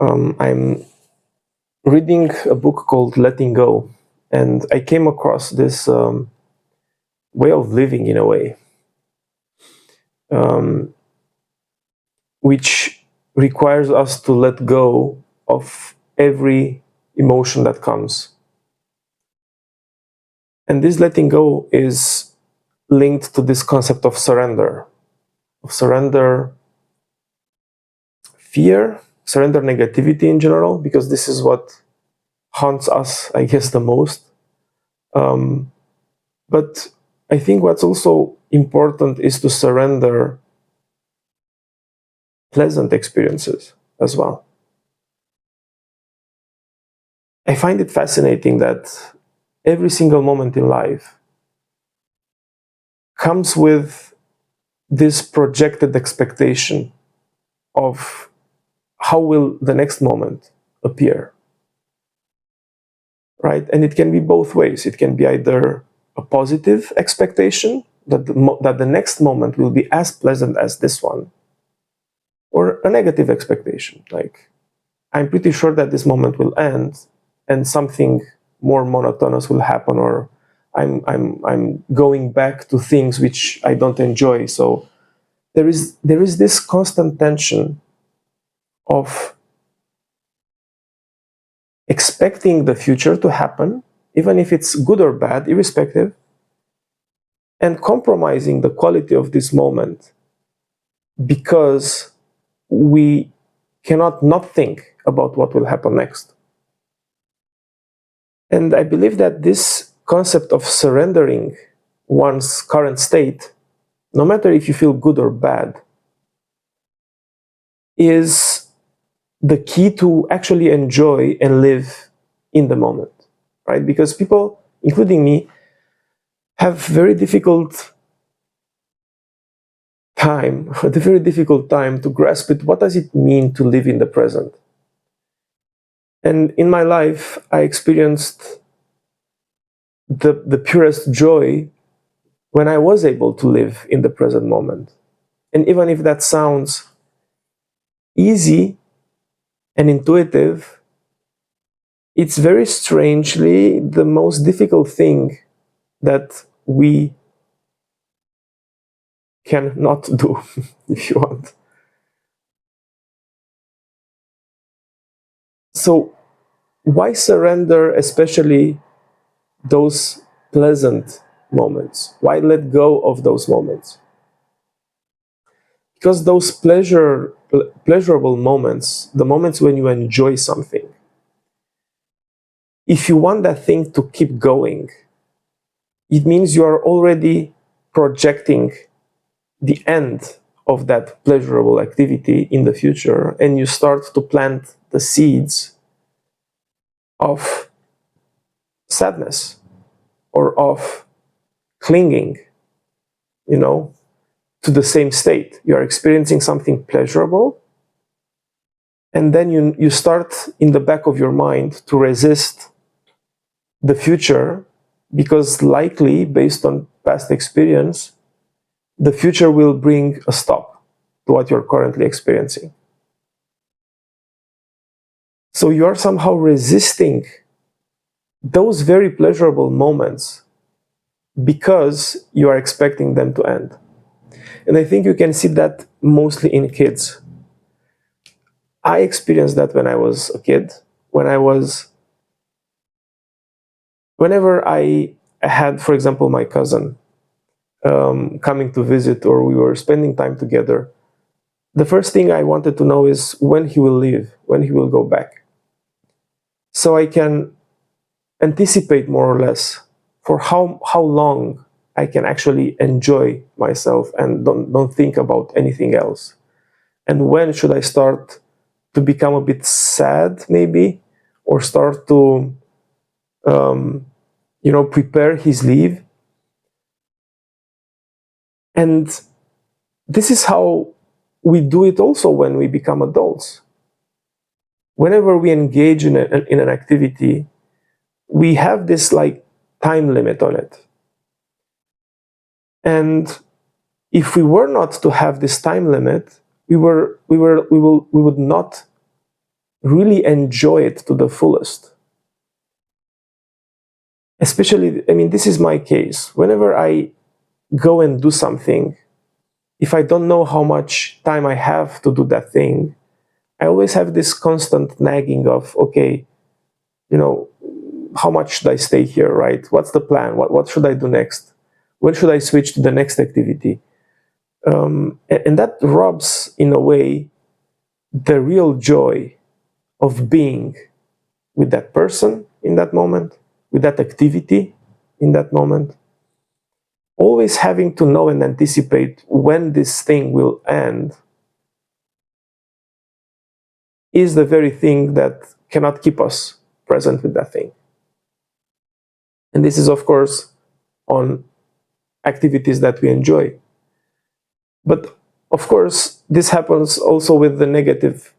I'm reading a book called Letting Go, and I came across this way of living in a way, um, which requires us to let go of every emotion that comes. And this letting go is linked to this concept of surrender fear, surrender negativity in general, because this is what haunts us, I guess, the most. Um, but I think what's also important is to surrender pleasant experiences as well. I find it fascinating that every single moment in life comes with this projected expectation of how will the next moment appear, right? And it can be both ways. It can be either a positive expectation that that the next moment will be as pleasant as this one, or a negative expectation, like I'm pretty sure that this moment will end and something more monotonous will happen, or I'm going back to things which I don't enjoy. So there is this constant tension of expecting the future to happen, even if it's good or bad, irrespective, and compromising the quality of this moment because we cannot not think about what will happen next. And I believe that this concept of surrendering one's current state, no matter if you feel good or bad, is the key to actually enjoy and live in the moment, right? Because people, including me, have a very difficult time to grasp it. What does it mean to live in the present? And in my life, I experienced the purest joy when I was able to live in the present moment. And even if that sounds easy and intuitive, it's very strangely the most difficult thing that we can not do, if you want. So, why surrender, especially those pleasant moments? Why let go of those moments? Because those pleasurable moments, the moments when you enjoy something, if you want that thing to keep going, it means you are already projecting the end of that pleasurable activity in the future, and you start to plant the seeds of sadness or of clinging, you know, to the same state. You are experiencing something pleasurable, and then you start in the back of your mind to resist the future because likely, based on past experience, the future will bring a stop to what you're currently experiencing. So you are somehow resisting those very pleasurable moments because you are expecting them to end. And I think you can see that mostly in kids. I experienced that when I was a kid. Whenever I had, for example, my cousin coming to visit, or we were spending time together, the first thing I wanted to know is when he will leave, when he will go back. So I can anticipate more or less for how long I can actually enjoy myself and don't think about anything else. And when should I start to become a bit sad, maybe, or start to um, prepare his leave. And this is how we do it also when we become adults. Whenever we engage in an activity, we have this like time limit on it. And if we were not to have this time limit, we would not really enjoy it to the fullest. Especially, I mean, this is my case. Whenever I go and do something, if I don't know how much time I have to do that thing, I always have this constant nagging of, okay, how much should I stay here, right? What's the plan? What should I do next? When should I switch to the next activity? And that robs, in a way, the real joy of being with that person in that moment, with that activity in that moment. Always having to know and anticipate when this thing will end is the very thing that cannot keep us present with that thing. And this is, of course, on activities that we enjoy. But of course, this happens also with the negative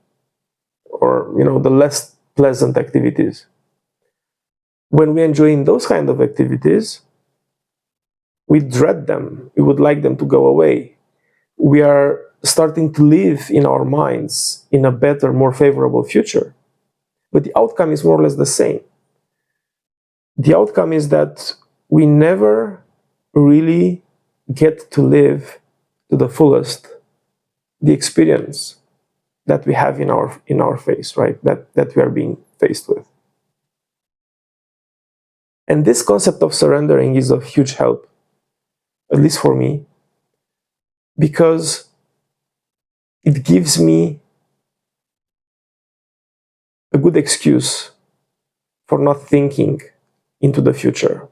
or the less pleasant activities. When we enjoy in those kind of activities, we dread them. We would like them to go away. We are starting to live in our minds in a better, more favorable future. But the outcome is more or less the same. The outcome is that we never really get to live to the fullest the experience that we have in our face, right? That we are being faced with. And this concept of surrendering is of huge help, at least for me, because it gives me a good excuse for not thinking into the future.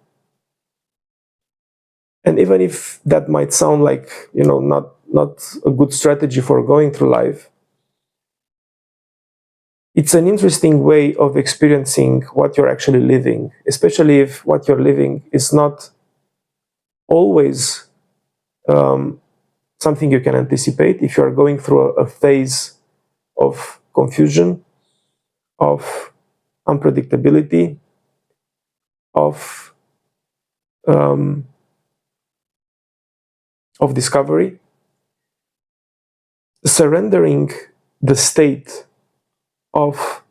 And even if that might sound like, not a good strategy for going through life, it's an interesting way of experiencing what you're actually living, especially if what you're living is not always something you can anticipate. If you're going through a phase of confusion, of unpredictability, of discovery, surrendering the state of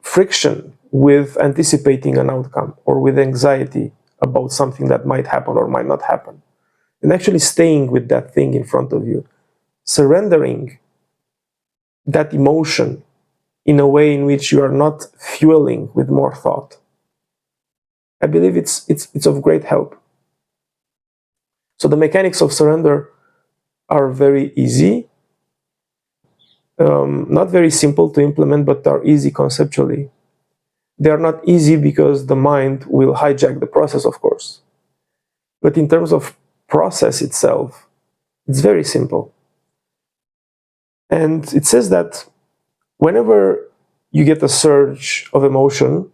friction with anticipating an outcome or with anxiety about something that might happen or might not happen, and actually staying with that thing in front of you, surrendering that emotion in a way in which you are not fueling with more thought. I believe it's of great help. So the mechanics of surrender are very easy, not very simple to implement, but are easy conceptually. They are not easy because the mind will hijack the process, of course. But in terms of process itself, it's very simple. And it says that whenever you get a surge of emotion,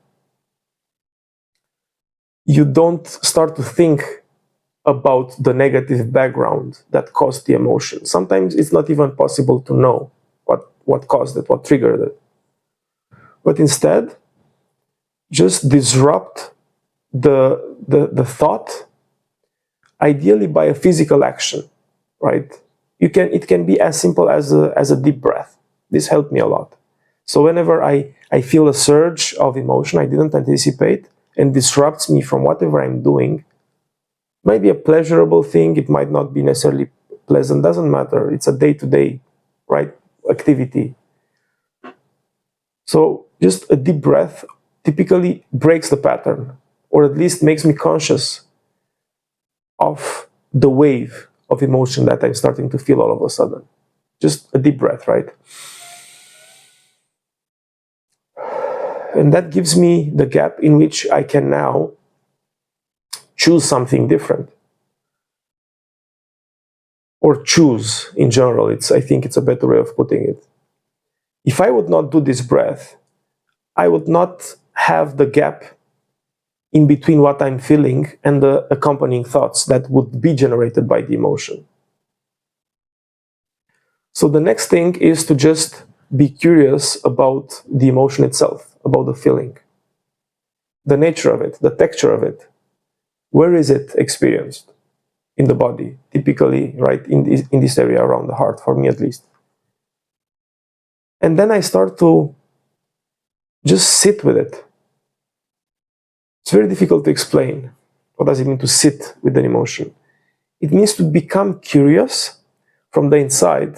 you don't start to think about the negative background that caused the emotion. Sometimes it's not even possible to know what caused it, what triggered it. But instead, just disrupt the thought, ideally by a physical action, right? It can be as simple as a deep breath. This helped me a lot. So whenever I feel a surge of emotion I didn't anticipate and disrupts me from whatever I'm doing, it might be a pleasurable thing, it might not be necessarily pleasant, doesn't matter. It's a day-to-day, right, activity. So just a deep breath typically breaks the pattern, or at least makes me conscious of the wave of emotion that I'm starting to feel all of a sudden. Just a deep breath, right? And that gives me the gap in which I can now choose something different. Or choose in general. I think it's a better way of putting it. If I would not do this breath, I would not have the gap in between what I'm feeling and the accompanying thoughts that would be generated by the emotion. So the next thing is to just be curious about the emotion itself, about the feeling, the nature of it, the texture of it. Where is it experienced in the body? Typically, right, in this area around the heart, for me at least. And then I start to just sit with it. It's very difficult to explain. What does it mean to sit with an emotion? It means to become curious from the inside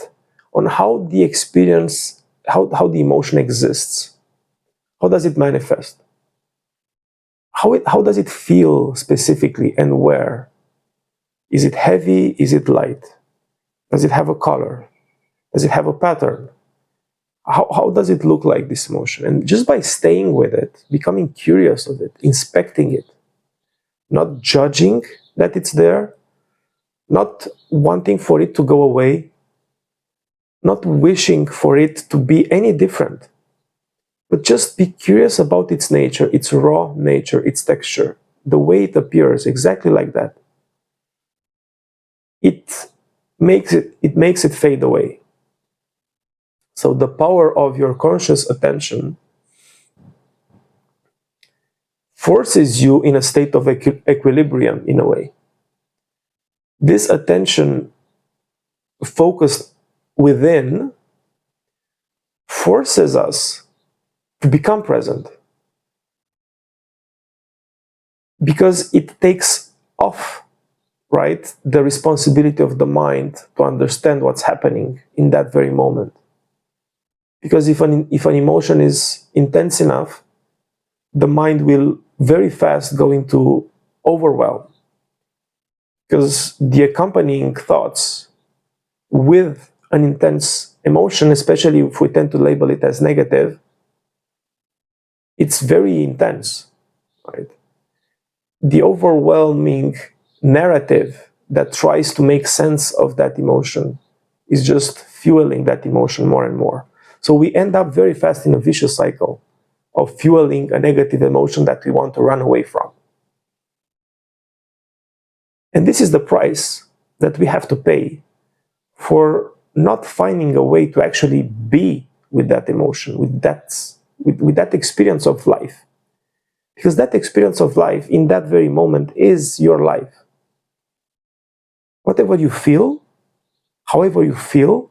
on how the experience, how the emotion exists. How does it manifest? How does it feel specifically and where? Is it heavy? Is it light? Does it have a color? Does it have a pattern? How does it look like, this emotion? And just by staying with it, becoming curious of it, inspecting it, not judging that it's there, not wanting for it to go away, not wishing for it to be any different, but just be curious about its nature, its raw nature, its texture, the way it appears, exactly like that. It makes it fade away. So the power of your conscious attention forces you in a state of equilibrium, in a way. This attention focused within forces us to become present, because it takes off, right, the responsibility of the mind to understand what's happening in that very moment. Because if an emotion is intense enough, the mind will very fast go into overwhelm, because the accompanying thoughts with an intense emotion, especially if we tend to label it as negative, it's very intense, right? The overwhelming narrative that tries to make sense of that emotion is just fueling that emotion more and more. So we end up very fast in a vicious cycle of fueling a negative emotion that we want to run away from. And this is the price that we have to pay for not finding a way to actually be with that emotion, with that experience of life. Because that experience of life in that very moment is your life. Whatever you feel, however you feel,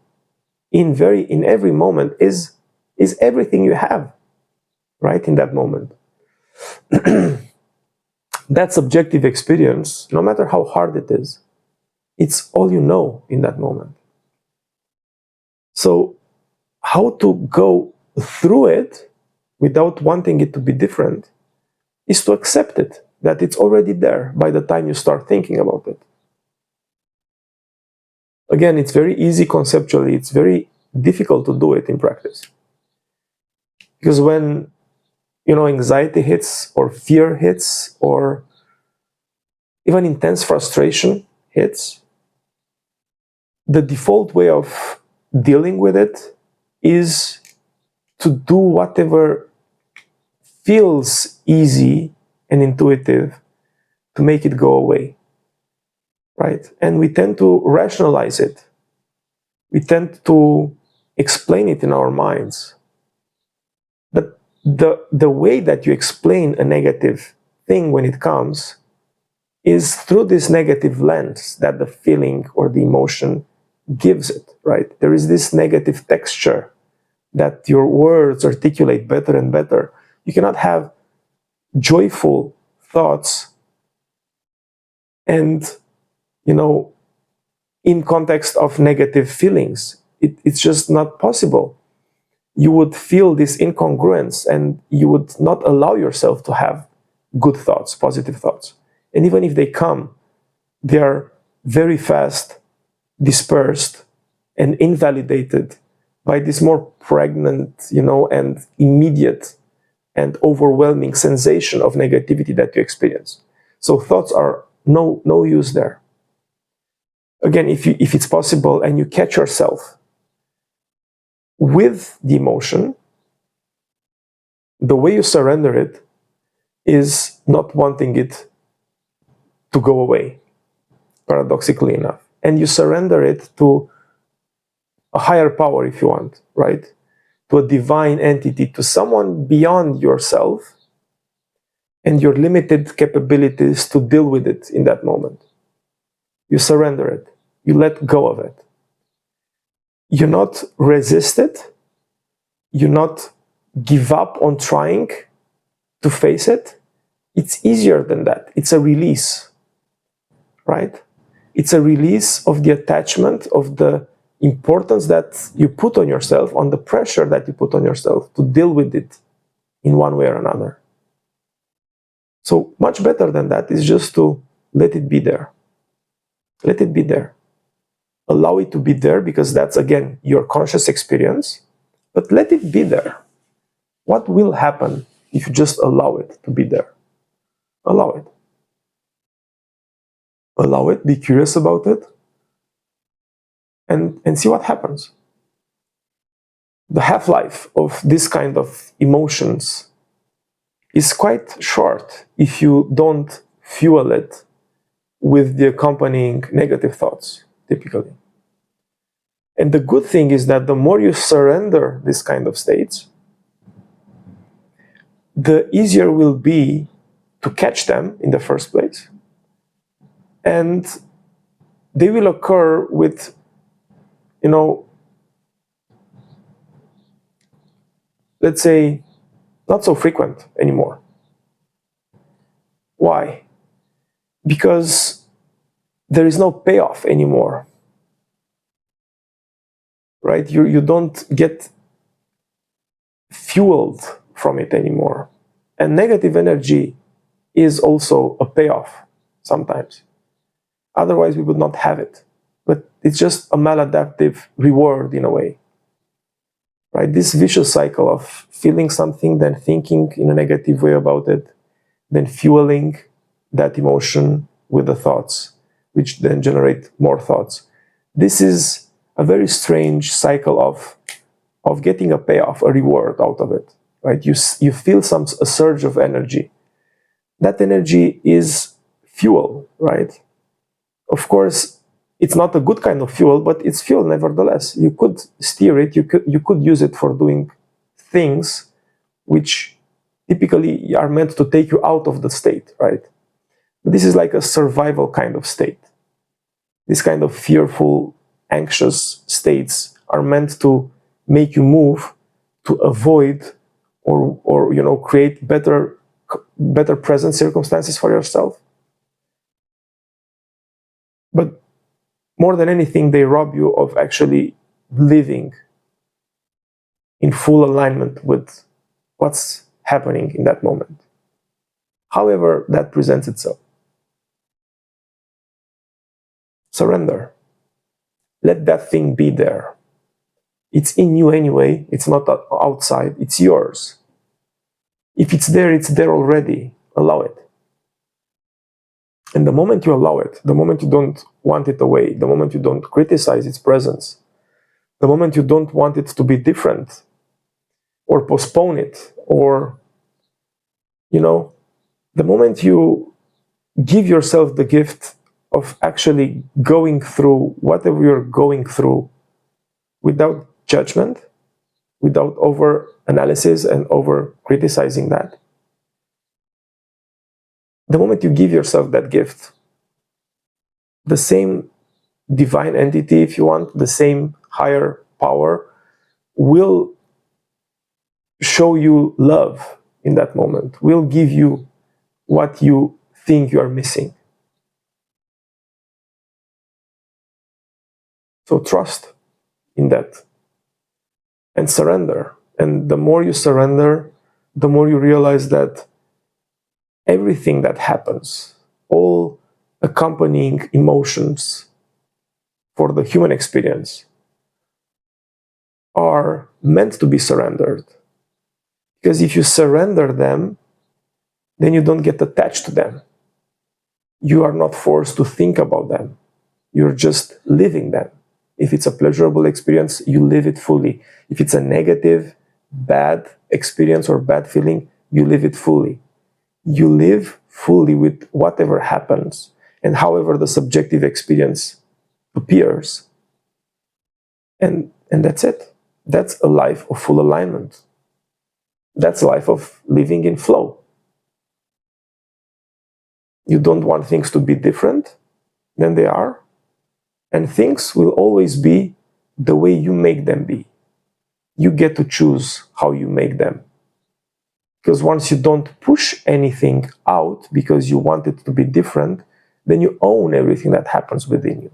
in every moment is everything you have, right, in that moment. That subjective experience, no matter how hard it is, it's all you know in that moment. So how to go through it without wanting it to be different is to accept it, that it's already there by the time you start thinking about it. Again, it's very easy conceptually, it's very difficult to do it in practice. Because when, anxiety hits, or fear hits, or even intense frustration hits, the default way of dealing with it is to do whatever feels easy and intuitive to make it go away, right? And we tend to rationalize it. We tend to explain it in our minds. But the way that you explain a negative thing when it comes is through this negative lens that the feeling or the emotion gives it, right? There is this negative texture that your words articulate better and better. You cannot have joyful thoughts and, in context of negative feelings. It's just not possible. You would feel this incongruence and you would not allow yourself to have good thoughts, positive thoughts. And even if they come, they are very fast dispersed and invalidated by this more pregnant, and immediate and overwhelming sensation of negativity that you experience. So thoughts are no use there. Again, if it's possible and you catch yourself with the emotion, the way you surrender it is not wanting it to go away, paradoxically enough. And you surrender it to a higher power, if you want, right? To a divine entity, to someone beyond yourself and your limited capabilities to deal with it in that moment. You surrender it. You let go of it. You not resist it, you not give up on trying to face it, it's easier than that. It's a release, right? It's a release of the attachment, of the importance that you put on yourself, on the pressure that you put on yourself to deal with it in one way or another. So much better than that is just to let it be there. Let it be there. Allow it to be there, because that's, again, your conscious experience, but let it be there. What will happen if you just allow it to be there? Allow it. Allow it, be curious about it, and see what happens. The half-life of this kind of emotions is quite short if you don't fuel it with the accompanying negative thoughts, typically. And the good thing is that the more you surrender this kind of states, the easier will be to catch them in the first place. And they will occur with, let's say, not so frequent anymore. Why? Because there is no payoff anymore, right? You don't get fueled from it anymore. And negative energy is also a payoff sometimes. Otherwise, we would not have it. But it's just a maladaptive reward in a way, right? This vicious cycle of feeling something, then thinking in a negative way about it, then fueling that emotion with the thoughts, which then generate more thoughts. This is a very strange cycle of getting a payoff, a reward out of it, right? You feel a surge of energy. That energy is fuel, right? Of course, it's not a good kind of fuel, but it's fuel nevertheless. You could steer it, you could use it for doing things which typically are meant to take you out of the state, right? This is like a survival kind of state. This kind of fearful, anxious states are meant to make you move, to avoid or create better present circumstances for yourself. But more than anything, they rob you of actually living in full alignment with what's happening in that moment, however that presents itself. Surrender. Let that thing be there. It's in you anyway. It's not outside. It's yours. If it's there already. Allow it. And the moment you allow it, the moment you don't want it away, the moment you don't criticize its presence, the moment you don't want it to be different, or postpone it, or, the moment you give yourself the gift of actually going through whatever you're going through without judgment, without over analysis and over criticizing that, the moment you give yourself that gift, the same divine entity, if you want, the same higher power will show you love in that moment, will give you what you think you are missing. So trust in that and surrender. And the more you surrender, the more you realize that everything that happens, all accompanying emotions for the human experience, are meant to be surrendered. Because if you surrender them, then you don't get attached to them. You are not forced to think about them. You're just living them. If it's a pleasurable experience, you live it fully. If it's a negative, bad experience or bad feeling, you live it fully. You live fully with whatever happens and however the subjective experience appears. And that's it. That's a life of full alignment. That's a life of living in flow. You don't want things to be different than they are, and things will always be the way you make them be. you get to choose how you make them. Because once you don't push anything out because you want it to be different, then you own everything that happens within you.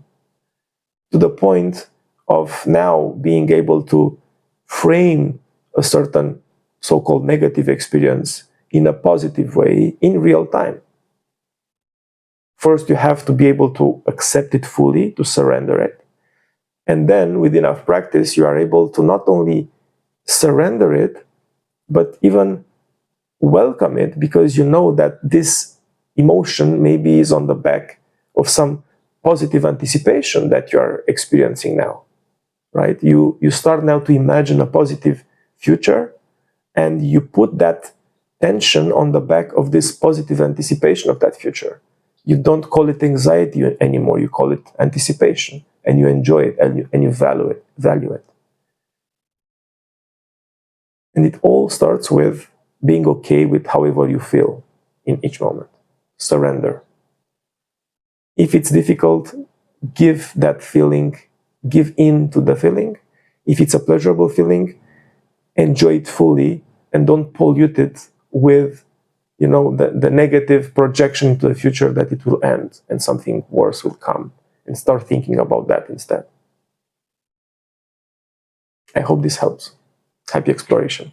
To the point of now being able to frame a certain so-called negative experience in a positive way in real time. First, you have to be able to accept it fully, to surrender it. And then, with enough practice, you are able to not only surrender it, but even welcome it, because you know that this emotion maybe is on the back of some positive anticipation that you are experiencing now, right? You start now to imagine a positive future, and you put that tension on the back of this positive anticipation of that future. You don't call it anxiety anymore, you call it anticipation, and you enjoy it, and you value it. And it all starts with being okay with however you feel in each moment. Surrender. If it's difficult, give that feeling, give in to the feeling. If it's a pleasurable feeling, enjoy it fully and don't pollute it with the negative projection into the future that it will end and something worse will come, and start thinking about that instead. I hope this helps. Happy exploration.